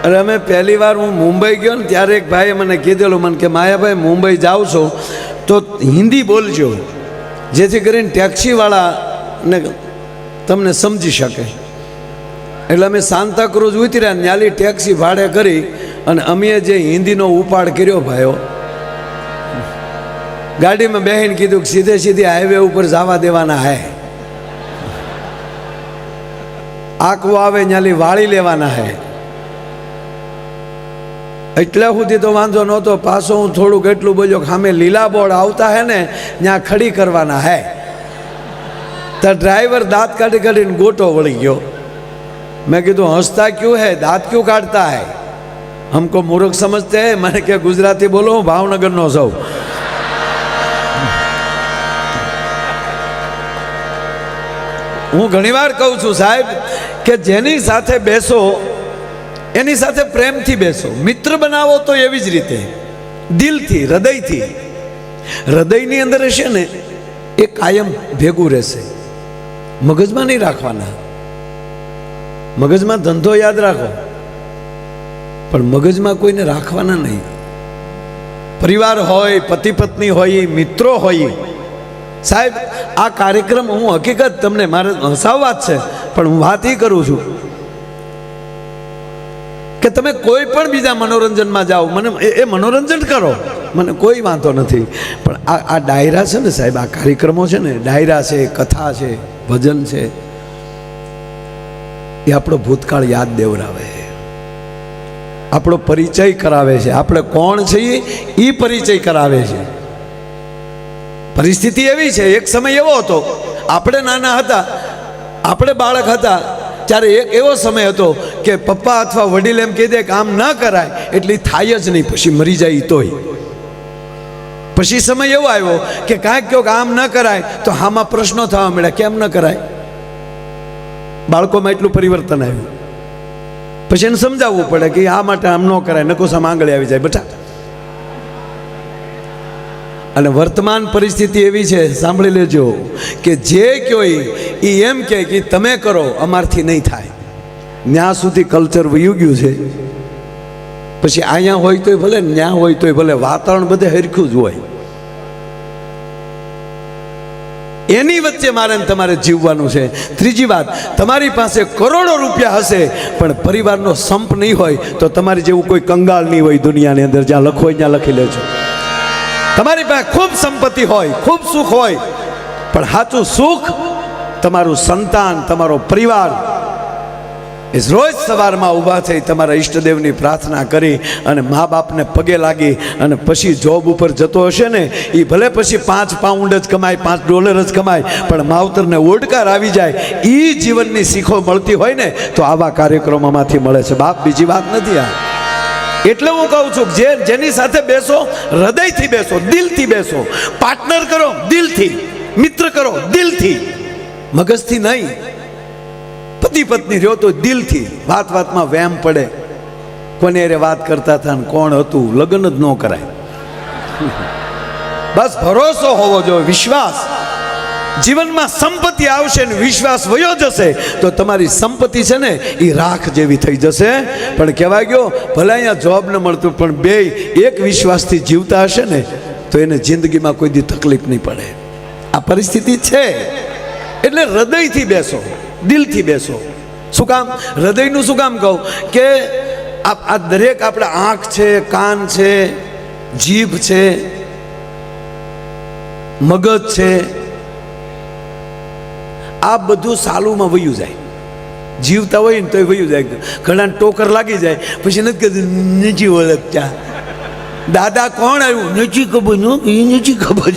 અરે અમે પહેલી વાર હું મુંબઈ ગયો ને ત્યારે એક ભાઈએ મને કીધેલું, મને કે માયાભાઈ મુંબઈ જાઓ છો તો હિન્દી બોલજો, જેથી કરીને ટેક્સીવાળાને તમને સમજી શકે. એટલે અમે સાંતાક્રુઝ ઉતર્યા ને ત્યાંથી ટેક્સી ભાડે કરી અને અમે જે હિન્દીનો ઉપાડ કર્યો ભાઈઓ, ગાડીમાં બેહીને કીધું કે સીધે સીધી હાઈવે ઉપર જવા દેવાના હે, આંકવો આવે ત્યાંથી વાળી લેવાના હે. એટલા સુધી તો વાંધો નહોતો. પાછો હું થોડુંક એટલું બોલ્યો કે સામે લીલા બોર્ડ આવતા હે ને ત્યાં ખડી કરવાના હે. તો ડ્રાઈવર દાંત કાઢી કાઢીને ગોટો વળી ગયો. मैं कहा हंसता क्यों है, दांत क्यों काटता है, हमको मूर्ख समझते हैं. मैंने क्या गुजराती बोलो, हूँ भावनगर नो सौ. હું ઘણીવાર કહું છું સાહેબ કે જેની સાથે બેસો એની સાથે પ્રેમથી બેસો, મિત્ર બનાવો તો એવી જ રીતે દિલથી, હૃદયથી. હૃદયની અંદર હશે ને એ કાયમ ભેગું રહેશે, મગજમાં નહીં રાખવાના. મગજમાં ધંધો યાદ રાખો પણ મગજમાં કોઈને રાખવાના નહીં. પરિવાર હોય, પતિ પત્ની હોય, મિત્રો હોય. સાહેબ આ કાર્યક્રમ હું હકીકત તમને મારે હસાવવા જ છે પણ હું વાત એ કરું છું કે તમે કોઈ પણ બીજા મનોરંજનમાં જાઓ, મને એ મનોરંજન કરો, મને કોઈ વાંધો નથી. પણ આ ડાયરા છે ને સાહેબ, આ કાર્યક્રમો છે ને, ડાયરા છે, કથા છે, ભજન છે, એ આપણો ભૂતકાળ યાદ દેવરાવે, આપણો પરિચય કરાવે છે. આપણે કોણ છીએ એ પરિચય કરાવે છે. પરિસ્થિતિ એવી છે, એક સમય એવો હતો, આપણે નાના હતા, આપણે બાળક હતા ત્યારે એક એવો સમય હતો કે પપ્પા અથવા વડીલ એમ કહી દે કે આમ ન કરાય એટલે થાય જ નહીં, પછી મરી જાય તોય. પછી સમય એવો આવ્યો કે કાંઈક કહો કે આમ ન કરાય તો આમાં પ્રશ્નો થવા મળ્યા, કેમ ન કરાય. બાળકોમાં એટલું પરિવર્તન આવ્યું. પછી એને સમજાવવું પડે કે આ માટે આમ ન કરાય, નકો સામે આંગળી આવી જાય બેટા. અને વર્તમાન પરિસ્થિતિ એવી છે, સાંભળી લેજો, કે જે કયો એ એમ કે તમે કરો, અમારથી નહીં થાય. ત્યાં સુધી કલ્ચર વયું ગયું છે. પછી અહીંયા હોય તોય ભલે, ત્યાં હોય તોય ભલે, વાતાવરણ બધે હરખું જ હોય. એની વચ્ચે મારે તમારે જીવવાનું છે. ત્રીજી વાત, તમારી પાસે કરોડો રૂપિયા હશે પણ પરિવારનો સંપ નહીં હોય તો તમારી જેવું કોઈ કંગાળ નહીં હોય દુનિયાની અંદર. જ્યાં લખો હોય ત્યાં લખી લેજો. તમારી પાસે ખૂબ સંપત્તિ હોય, ખૂબ સુખ હોય, પણ સાચું સુખ તમારું સંતાન, તમારો પરિવાર. રોજ સવારમાં ઊભા થઈ તમારા ઈષ્ટદેવની પ્રાર્થના કરી અને મા બાપને પગે લાગી અને પછી જોબ ઉપર જતો હશે ને, એ ભલે પછી 5 પાઉન્ડ જ કમાય, $5 જ કમાય, પણ માવતરને ઓડકાર આવી જાય, એ જીવનની શીખો મળતી હોય ને તો આવા કાર્યક્રમોમાંથી મળે છે બાપ, બીજી વાત નથી આ. એટલે હું કહું છું જેની સાથે બેસો હૃદયથી બેસો, દિલથી બેસો. પાર્ટનર કરો દિલથી, મિત્ર કરો દિલથી, મગજથી નહીં. પતિ પત્ની રહ્યો તો દિલથી. વાત વાતમાં વહેમ પડે, કોને અરે વાત કરતા હતા ને કોણ હતું, લગ્ન જ ન કરાય. બસ ભરોસો હોવો જોઈએ, વિશ્વાસ. જીવનમાં સંપત્તિ આવશે ને વિશ્વાસ વયો જશે તો તમારી સંપત્તિ છે ને એ રાખ જેવી થઈ જશે. પણ કહેવાય ગયો ભલે અહીંયા જોબ ન મળતું પણ બે એક વિશ્વાસથી જીવતા હશે ને તો એને જિંદગીમાં કોઈ દી તકલીફ નહીં પડે. આ પરિસ્થિતિ છે. એટલે હૃદયથી બેસો, દિલથી બેસો. શું કામ હૃદયનું શું કામ કહું કે આ દરેક આપણે આંખ છે, કાન છે, જીભ છે, મગજ છે, આ બધું સાલુમાં વયું જાય. જીવતા હોય ને તો વયું જાય. ઘણા ટોકર લાગી જાય પછી નથી કહેતું નથી ઓળખતા, દાદા કોણ આવ્યું નથી ખબર, નથી ખબર.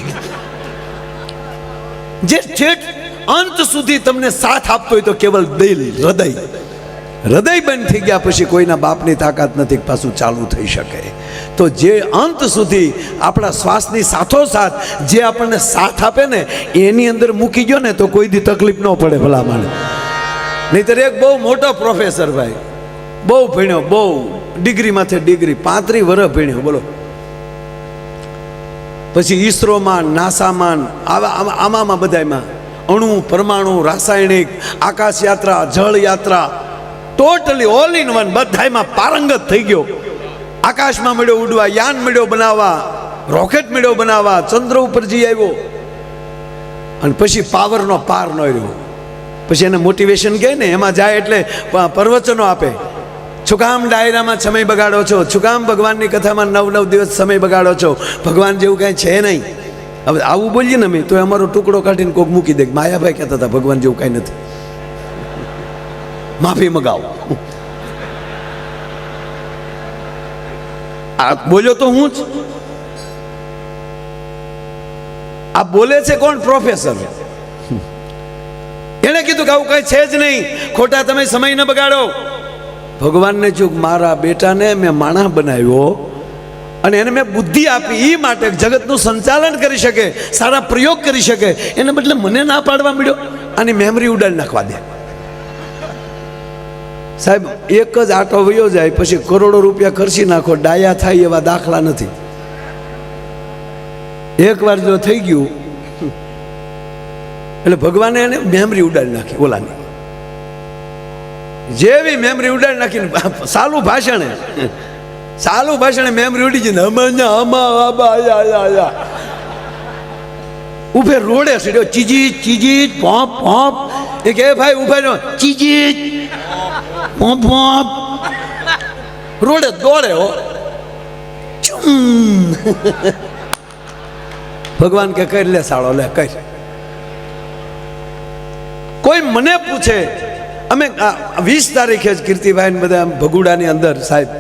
જે છેઠ અંત સુધી તમને સાથ આપતો હોય તો કેવલ દિલ, હૃદય. હૃદય બંધ થઈ ગયા પછી કોઈના બાપની તાકાત નથી પાછું ચાલુ થઈ શકે. તો જે અંત સુધી આપણા શ્વાસની સાથોસાથ જે આપણને સાથ આપે ને એની અંદર મૂકી ગયો ને તો કોઈ દી તકલીફ ન પડે ભલામણ. નહીતર એક બહુ મોટો પ્રોફેસર ભાઈ, બહુ ભણ્યો, બહુ ડિગ્રીમાંથી ડિગ્રી, 35 વર્ષ ભણ્યો, બોલો. પછી ઈસરોમાં, નાસામાં, આમાં બધામાં અણુ, પરમાણુ, રાસાયણિક, આકાશ યાત્રા, જળ યાત્રા, ટોટલી ઓલ ઇન વન, બધાયમાં પારંગત થઈ ગયો. આકાશમાં મળ્યો ઉડવા, યાન મળ્યો બનાવવા, રોકેટ મળ્યો બનાવવા, ચંદ્ર ઉપર જઈ આવ્યો. અને પછી પાવરનો પાર ન રહ્યો. પછી એને મોટિવેશન કહે ને, એમાં જાય એટલે પ્રવચનો આપે. શું કામ ડાયરામાં સમય બગાડો છો? શું કામ ભગવાનની કથામાં 9 દિવસ સમય બગાડો છો? ભગવાન જેવું કાંઈ છે નહીં. હવે આવું બોલીએ ને અમે તો અમારો ટુકડો કાઢીને કોક મૂકી દે. માયાભાઈ કહેતા હતા ભગવાન જેવું કાંઈ નથી, માફી મગાવો. આ બોલ્યો તો હું જ. આ બોલે છે કોણ? પ્રોફેસર. એને કીધું કે આવું કઈ છે જ નહીં, ખોટા તમે સમય ન બગાડો. ભગવાનને ચૂક મારા બેટાને મેં માણસ બનાવ્યો અને એને મેં બુદ્ધિ આપી એ માટે જગતનું સંચાલન કરી શકે, સારા પ્રયોગ કરી શકે. એને બદલે મને ના પાડવા મળ્યો. આની મેમરી ઉડાડી નાખવા દે. સાહેબ એક જ આટો વયો જાય પછી કરોડો રૂપિયા ખર્ચી નાખો, ડાયા થાય એવા દાખલા નથી. એકવાર જો થઈ ગયું એટલે ભગવાને એને મેમરી ઉડાડી નાખી. ઓલાની જેવી મેમરી ઉડાડી નાખીને સાલું ભાષણે મેમરી ઉડી જઈને ઉભે રોડે સીડ્યો. ચીજી પોપ પોપ. એ કે ભાઈ ઉભા રહ્યો. ચીજી પોપ પોપ. રોડે દોડે હો. ભગવાન કે કરી લે સાળો, લે કર. કોઈ મને પૂછે, અમે 20 તારીખે જ કીર્તિભાઈ બધા ભગુડાની અંદર સાહેબ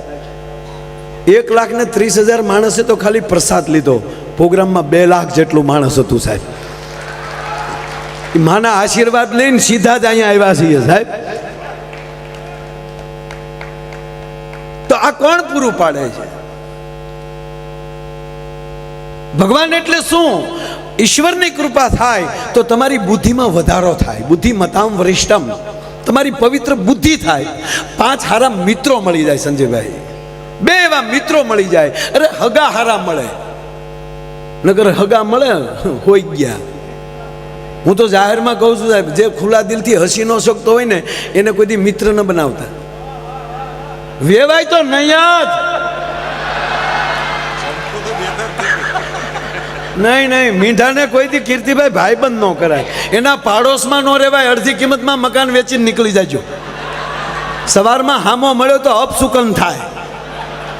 1,30,000 માણસે તો ખાલી પ્રસાદ લીધો. પ્રોગ્રામમાં 2 લાખ જેટલું માણસ હતું સાહેબ. માના આશીર્વાદ લઈને સીધા જ અહીંયા આવ્યા છીએ સાહેબ. તો આ કોણ પૂરું પાડે છે? ભગવાન એટલે શું? ઈશ્વરની કૃપા થાય તો તમારી બુદ્ધિમાં વધારો થાય. બુદ્ધિમતામ વરિષ્ઠમ. તમારી પવિત્ર બુદ્ધિ થાય. 5 હારા મિત્રો મળી જાય સંજયભાઈ. 2 એવા મિત્રો મળી જાય. અરે હગા હારા મળે, નગર હગા મળે હોઈ ગયા. હું તો જાહેરમાં કહું છું સાહેબ, જે ખુલ્લા દિલથી હસી ન શકતો હોય ને એને કોઈ દી મિત્ર ન બનાવતા. વેવાય તો નહીં જ. નહીં મીંઢાને કોઈથી કીર્તિભાઈ ભાઈબંધ ન કરાય. એના પાડોશમાં ન રહેવાય. અડધી કિંમતમાં મકાન વેચીને નીકળી જાજો. સવારમાં હામો મળ્યો તો અપસુકન થાય.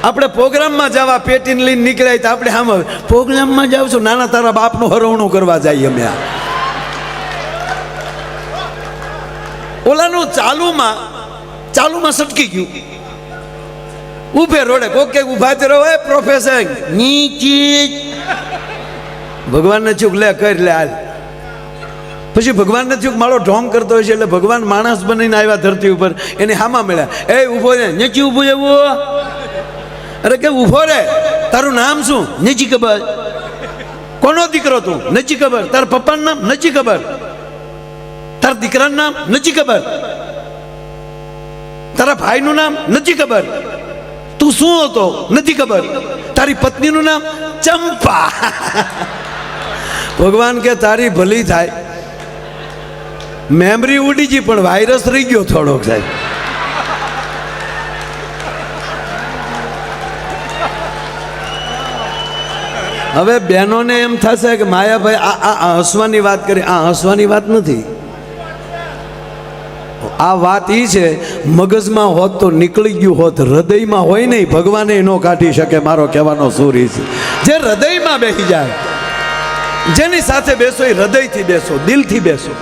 આપણે પ્રોગ્રામમાં જવા પેટીને લઈને નીકળાય તો આપણે હામ પ્રોગ્રામમાં જાવ છો, નાના તારા બાપનું હરવણું કરવા જઈએ અમે. ઓલાનું ચાલુમાં સટકી ગયું. ઉભે રોડે કોક કે ઉભા જ રહો. પ્રોફેસર નીચી. ભગવાનને ચૂક લે કરી લે હાલ. પછી ભગવાનને ચૂક મારો ઢોંગ કરતો હોય છે એટલે ભગવાન માણસ બનીને આવ્યા ધરતી ઉપર. એને હામા મળ્યા. એ ઉભો રે, નીચી ઉભો એવું. અરે કે ઉભો રે, તારું નામ શું? નથી ખબર. કોનો દીકરો તું? નથી ખબર. તારા પપ્પાનું નામ? નથી ખબર. તારા દીકરાનું નામ? નથી ખબર. તારા ભાઈનું નામ? નથી ખબર. તું શું હતો? નથી ખબર. તારી પત્નીનું નામ? ચંપા. ભગવાન કે તારી ભલી થાય. મેમરી ઉડી ગઈ પણ વાયરસ રહી ગયો થોડોક સાહેબ. હવે બહેનોને એમ થશે કે માયાભાઈ આ હસવાની વાત કરી. આ હસવાની વાત નથી. આ વાત એ છે, મગજમાં હોત તો નીકળી ગયું હોત, હૃદયમાં હોય નહીં ભગવાને ન કાઢી શકે. મારો કહેવાનો સુર છે, જે હૃદયમાં બેસી જાય, જેની સાથે બેસો એ હૃદયથી બેસો, દિલથી બેસો.